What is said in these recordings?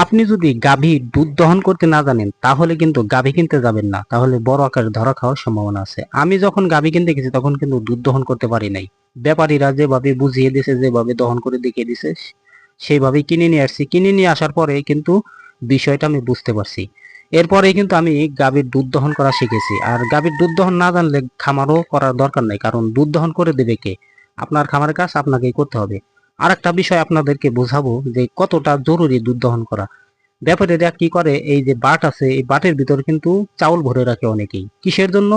আপনি যদি গাভীর দুধ দহন করতে না জানেন তাহলে কিন্তু গাভী কিনতে যাবেন না, তাহলে বড় আকারে ধরা খাওয়ার সম্ভাবনা আছে। আমি যখন গাভী কিনতে গেছি তখন কিন্তু দুধ দহন করতে পারি নাই। ব্যাপারীরা যেভাবে বুঝিয়ে দিছে, যেভাবে দহন করে দেখিয়ে দিছে, সেইভাবেই কিনে নিয়ে আসছি। কিনে নিয়ে আসার পরে কিন্তু বিষয়টা আমি বুঝতে পারছি। এরপরে কিন্তু আমি গাভীর দুধ দহন করা শিখেছি। আর গাভীর দুধ দহন না জানলে খামারও করার দরকার নাই, কারণ দুধ দহন করে দেবে কে? আপনার খামারের কাজ আপনাকেই করতে হবে। আর একটা বিষয় আপনাদেরকে বোঝাবো যে কতটা জরুরি দুধ দহন করা। ব্যাপারীরা কি করে, এই যে বাট আছে এই বাটের ভিতর কিন্তু চাউল ভরে রাখে অনেকেই। কিসের জন্য?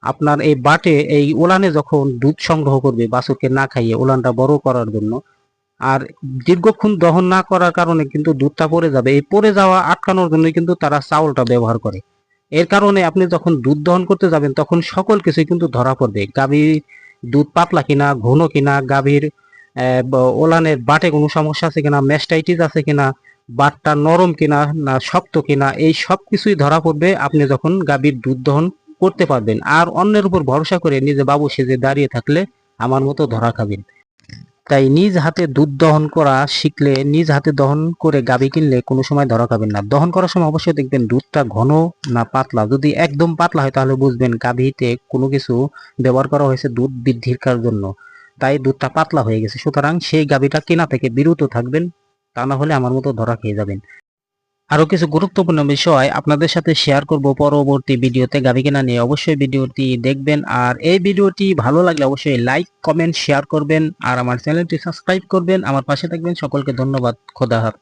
আপনার এই বাটে এই ওলানে যখন দুধ সংগ্রহ করবে বাছুরকে না খাইয়ে ওলানটা বড় করার জন্য। আর দীর্ঘক্ষণ দহন না করার কারণে কিন্তু দুধটা পড়ে যাবে, এই পড়ে যাওয়া আটকানোর জন্য কিন্তু তারা চাউলটা ব্যবহার করে। এর কারণে আপনি যখন দুধ দহন করতে যাবেন তখন সকল কিছুই কিন্তু ধরা পড়বে। গাভীর দুধ পাতলা কিনা, ঘন কিনা, গাভীর ওলানের বাটে কোনো সমস্যা আছে কিনা, ম্যাস্টাইটিস আছে কিনা, বাটটা নরম কিনা না শক্ত কিনা, এই সব কিছুই ধরা পড়বে আপনি যখন গাভীর দুধ দহন করতে পারবেন। আর অন্যের উপর ভরসা করে নিজে বাবু সেজে দাঁড়িয়ে থাকলে আমার মতো ধরা খাবেন। তাই নিজ হাতে দুধ দহন করা শিখলে, নিজ হাতে দহন করে গাভী কিনলে কোনো সময় ধরা খাবেন না। দহন করার সময় অবশ্যই দেখবেন দুধটা ঘন না পাতলা। যদি একদম পাতলা হয় তাহলে বুঝবেন গাভীতে কোনো কিছু ব্যবহার করা হয়েছে দুধ বৃদ্ধির জন্য, তাই দুধটা পাতলা হয়ে গেছে। সুতরাং সেই গাভীটা কেনা থেকে বিরত থাকবেন, তা না হলে আমার মতো ধরা খেয়ে যাবেন। আরো কিছু গুরুত্বপূর্ণ বিষয় আপনাদের সাথে শেয়ার করব পরবর্তী ভিডিওতে গাভী কেনা নিয়ে। অবশ্যই ভিডিওটি দেখবেন, আর এই ভিডিওটি ভালো লাগলে অবশ্যই লাইক কমেন্ট শেয়ার করবেন, আর আমার চ্যানেলটি সাবস্ক্রাইব করবেন, আমার পাশে থাকবেন। সকলকে ধন্যবাদ। খোদা হাফেজ।